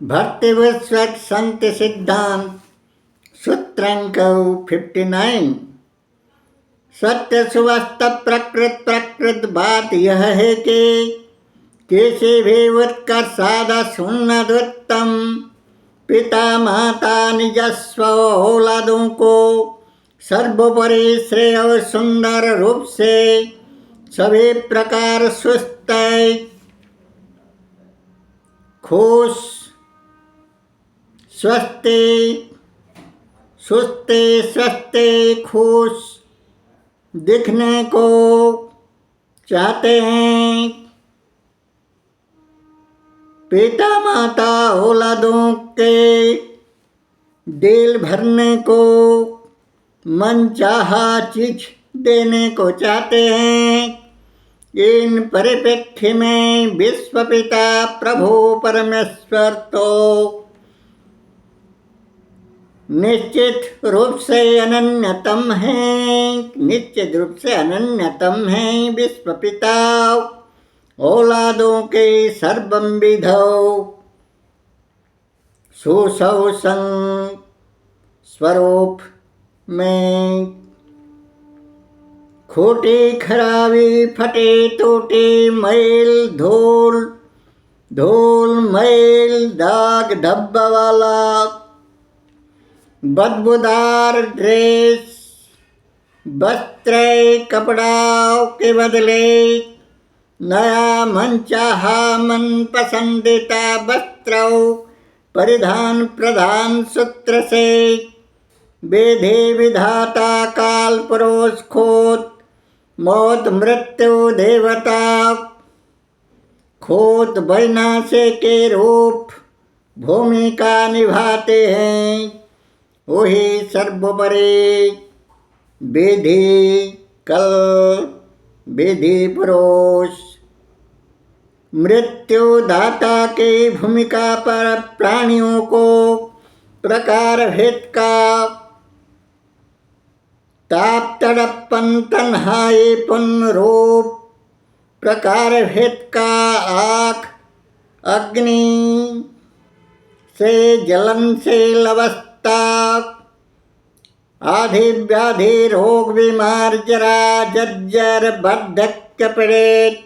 भक्ति विश्वक संत सिद्धांत सूत्रंक 59। सत्य सुवस्थ प्रकृत बात यह है कि किसी भी उत्कर्षाद सुन्नदुत्तम पिता माता निजस्व औलादों को सर्वोपरि श्रेय और सुंदर रूप से सभी प्रकार सुस्त खुश स्वस्थ खुश दिखने को चाहते हैं। पिता माता औलादों के दिल भरने को मनचाहा चीज देने को चाहते हैं। इन परिप्रेक्ष्य में विश्व पिता प्रभु परमेश्वर तो निश्चित रूप से अनन्यतम है। विश्व पिता औलादों के सर्वविधो सुसंग स्वरूप में खोटी खराबी फटे टूटे मैल धूल मैल दाग धब्बा वाला बदबूदार ड्रेस वस्त्र कपड़ा के बदले नया मनचाहा मन पसंदीदा वस्त्र परिधान प्रधान सूत्र से विधि विधाता काल पुरुष खोत मौत मृत्यु देवता खोत वैनाशे के रूप भूमिका निभाते हैं। वही सर्वोपरि विधि पुरुष मृत्यु दाता की भूमिका पर प्राणियों को प्रकार भेद का ताप तड़पन तन्हाई पुण्य रूप प्रकार भेद का आँख अग्नि से जलनशील अवस्था आधि व्याधि रोग बीमार जरा जर्जर वार्धक्य पीड़ित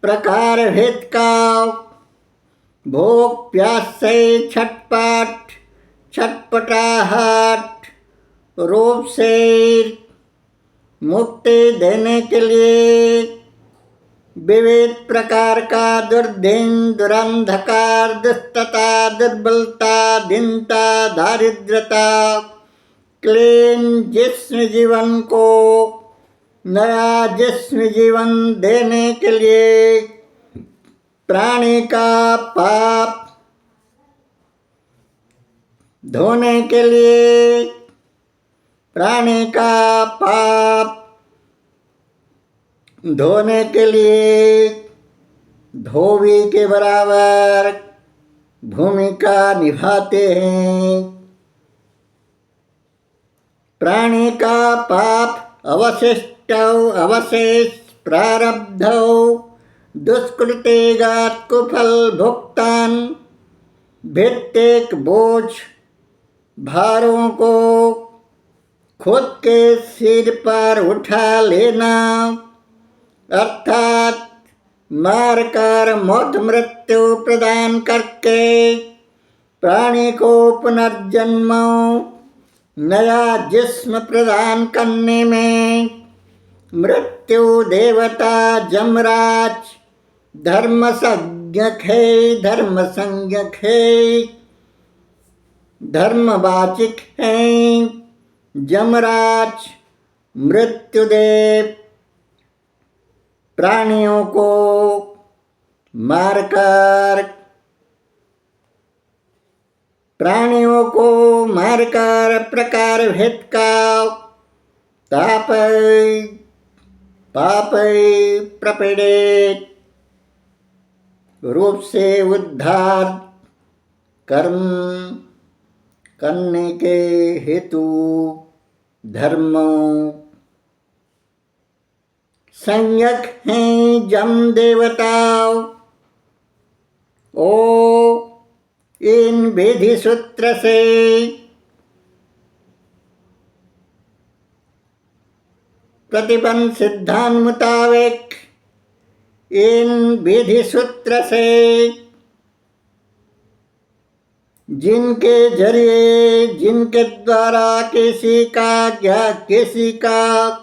प्रकार भेद का भोग प्यास से छटपटाहट रूप से मुक्ति देने के लिए विविध प्रकार का दुर्दिन दुरंधकार दुष्टता दुर्बलता दीनता दारिद्रता क्लीन जिस्म जीवन को नया जिस्म जीवन देने के लिए प्राणी का पाप धोने के लिए धोबी के बराबर भूमिका निभाते हैं। प्राणी का पाप अवशेष प्रारब्ध दुष्कृतेगात कुफल भुगतान भित्तिक बोझ भारों को खुद के सिर पर उठा लेना अर्थात मारकर मौत मृत्यु प्रदान करके प्राणी को पुनर्जन्म नया जिस्म प्रदान करने में मृत्यु देवता जमराज धर्मवाचिक हैं। जमराज मृत्युदेव प्राणियों को मारकर प्रकार भेद का पाप प्रपीड़ित रूप से उद्धार कर्म करने के हेतु धर्म संज्ञक हैं। जम देवता ओ विधि सूत्र से प्रतिपन्न सिद्धांत मुताबिक इन विधि सूत्र से जिनके जरिए जिनके द्वारा किसी का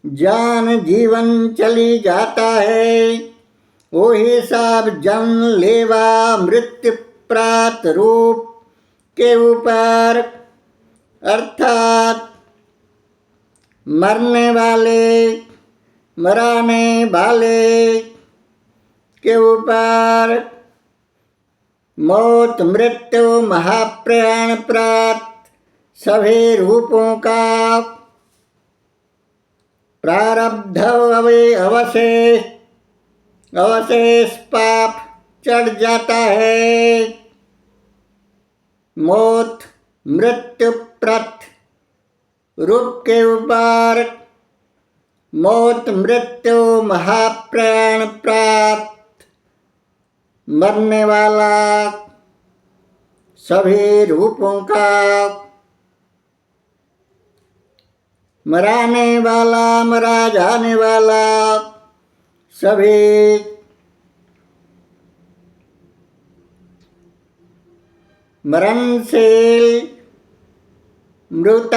जान जीवन चली जाता है वही सब जन्म लेवा मृत्यु प्राप्त रूप के ऊपर अर्थात मरने वाले के ऊपर मौत मृत्यु महाप्रयाण प्राप्त सभी रूपों का प्रारब्ध अवशेष पाप चढ़ जाता है। मौत मृत्यु प्रत रूप के ऊपर मौत मृत्यु महाप्राण प्राप्त मरने वाला सभी रूपों का मराने वाला मरा जाने वाला सभी मरणशील मृत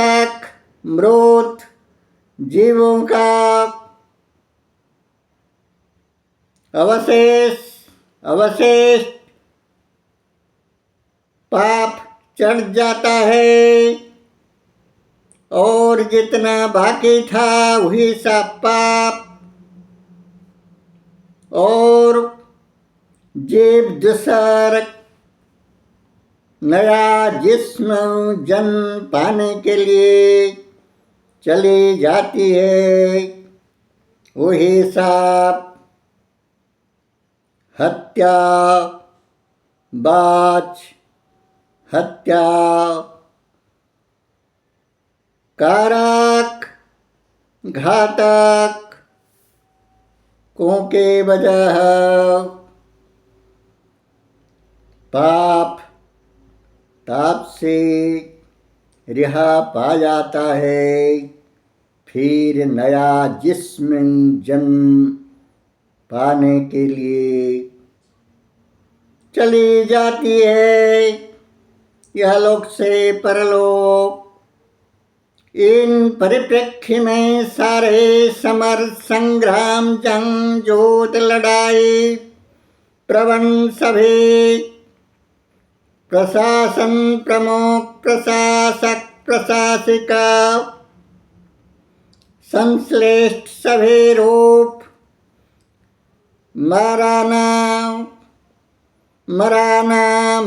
जीवों का अवशेष पाप चढ़ जाता है और जितना बाकी था वही सब पाप और जीव दूसर नया जिस्म जन्म पाने के लिए चली जाती है। वही सब हत्या कारक घातक को के वजह ताप से रिहा पा जाता है। फिर नया जिस्म जन्म पाने के लिए चली जाती है यह लोक से परलोक। इन परिप्रेक्ष्य में सारे समर संग्राम जंग जोत लड़ाई प्रबंध सभी प्रशासन प्रमुख प्रशासक प्रशासिका संश्लिष्ट सभी रूप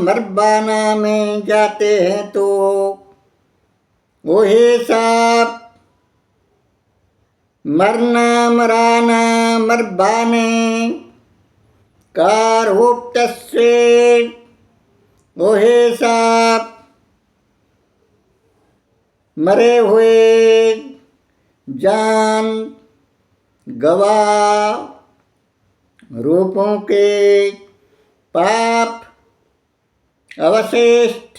मरबाना में जाते हैं तो वही सब मरबाने का रूप तस्वीर वही सब मरे हुए जान गवा रूपों के पाप अवशिष्ट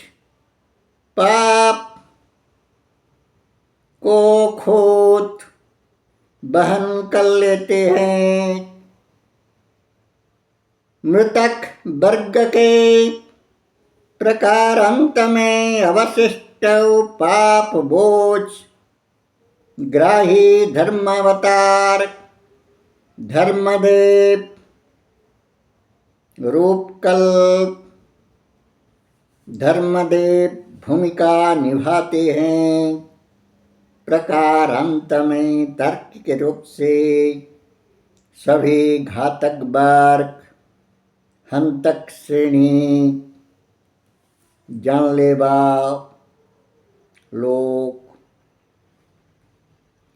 पाप को खुद बहन कर लेते हैं। मृतक वर्ग के प्रकार अंत में अवशिष्ट पाप बोझ ग्राही धर्मावतार धर्मदेव रूपकल्प धर्मदेव भूमिका निभाते हैं। प्रकार अंत में तर्क के रूप से सभी घातक वर्ग हंतक श्रेणी जानलेवा लोग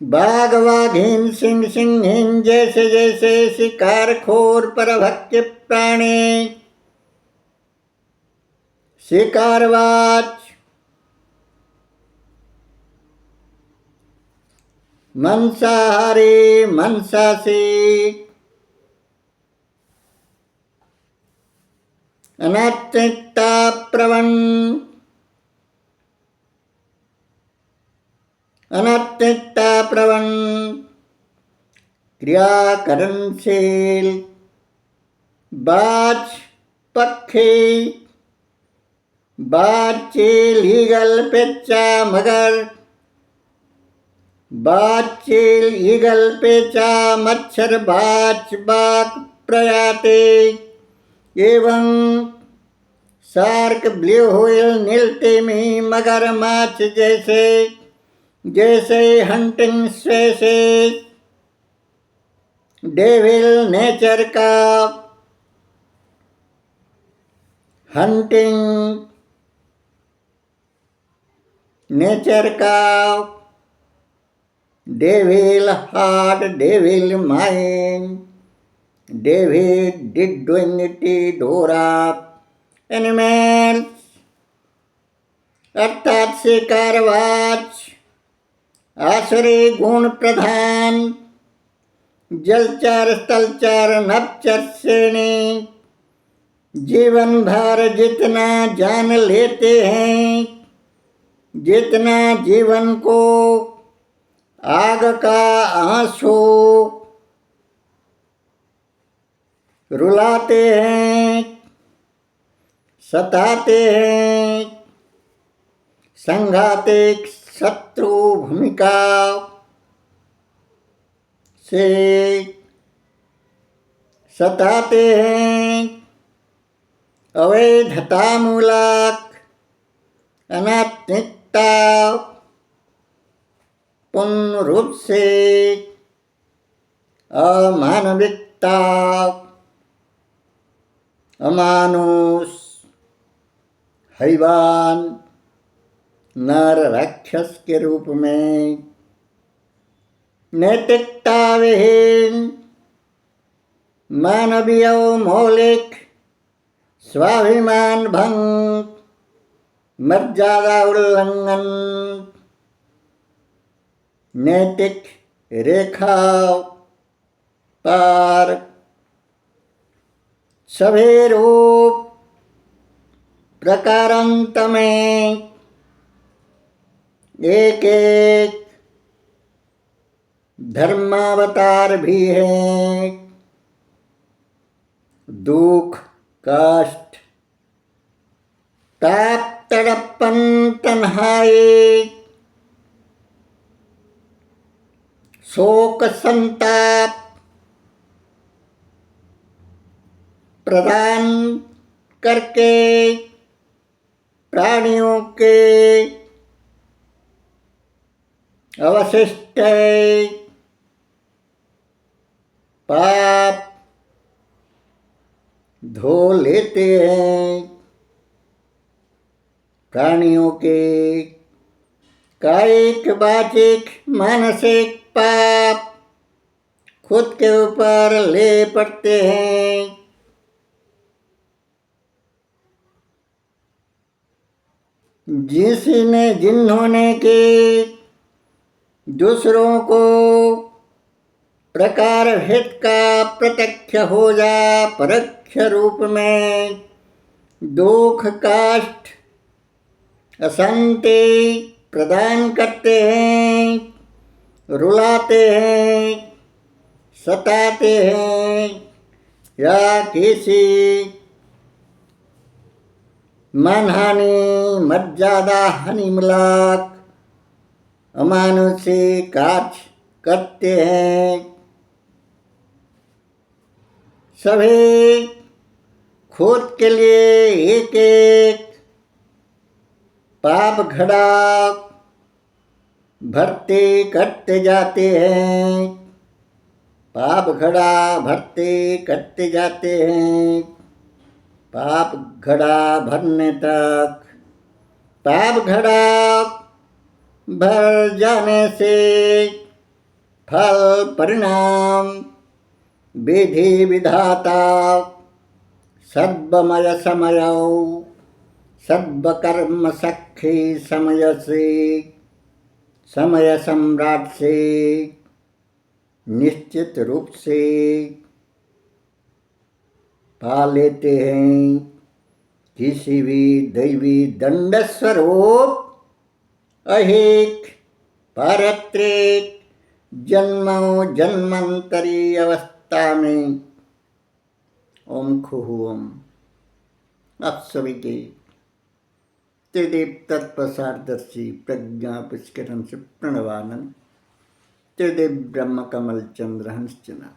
बाघ वाघीन सिंह सिंहीन जैसे जैसे शिकार खोर परभक्ष प्राणी शिकारवाच मंसाहारी मंसासी अनात्मिकता प्रवण अनात्मिकता प्रवण क्रियाकरणशील बाज पक्षी बाज ईगल पेचा मगर बाज ईगल पेचा मच्छर बाज बाग प्रयाते एवं शार्क ब्लू व्हेल नीलतिमी मगरमच्छ जैसे जैसे हंटिंग स्पेसीज डेविल नेचर का हंटिंग नेचर का devil heart devil mind David dignity डोरा एनिमल्स अर्थात शिकारवाज आसुरी गुण प्रधान जलचर स्थलचर नभचर श्रेणी जीवन भर जितना जान लेते हैं जितना जीवन को आग का आंसू रुलाते हैं सताते हैं संघातिक शत्रु भूमिका से सताते हैं अवैधतामूलक अनैतिकता पूर्ण रूप से अमानविकता अमानुष हैवान नर राक्षस के रूप में नैतिकता विहीन मानवीय मौलिक स्वाभिमान भंग मर्यादा उल्लंघन नैतिक रेखा पार सभी रूप प्रकारांत में एक एक धर्मावतार भी है दुख कष्ट ताप तड़पन तन्हाई शोक संताप प्रदान करके प्राणियों के अवशिष्ट पाप धो लेते हैं प्राणियों के कायिक वाचिक मानसिक पाप खुद के ऊपर ले पड़ते हैं जिन्होंने के दूसरों को प्रकार हित का प्रत्यक्ष हो जा परोक्ष रूप में दुख कष्ट अशांति प्रदान करते हैं रुलाते हैं सताते हैं या किसी मानहानि मर्यादा हानिमूलक अमानुषी कार्य करते हैं सभी खुद के लिए एक एक पाप घड़ा भरते करते जाते हैं पाप घड़ा भरते करते जाते हैं पाप घड़ा भरने तक पाप घड़ा भर जाने से फल परिणाम विधि विधाता सद्वमय समयौ सद्वकर्म सखी समय से समय सम्राट से निश्चित रूप से पा लेते हैं किसी भी दैवी दंड स्वरूप अहिक पारत्रिक जन्मों जन्मांतरी अवस्था में ओम खुह ओम आप सभी के त्रिदेव तत्प्रसारदर्शी प्रज्ञा पुष्करण से प्रणवानंद त्रिदेव ब्रह्म कमल चंद्र हंस चना।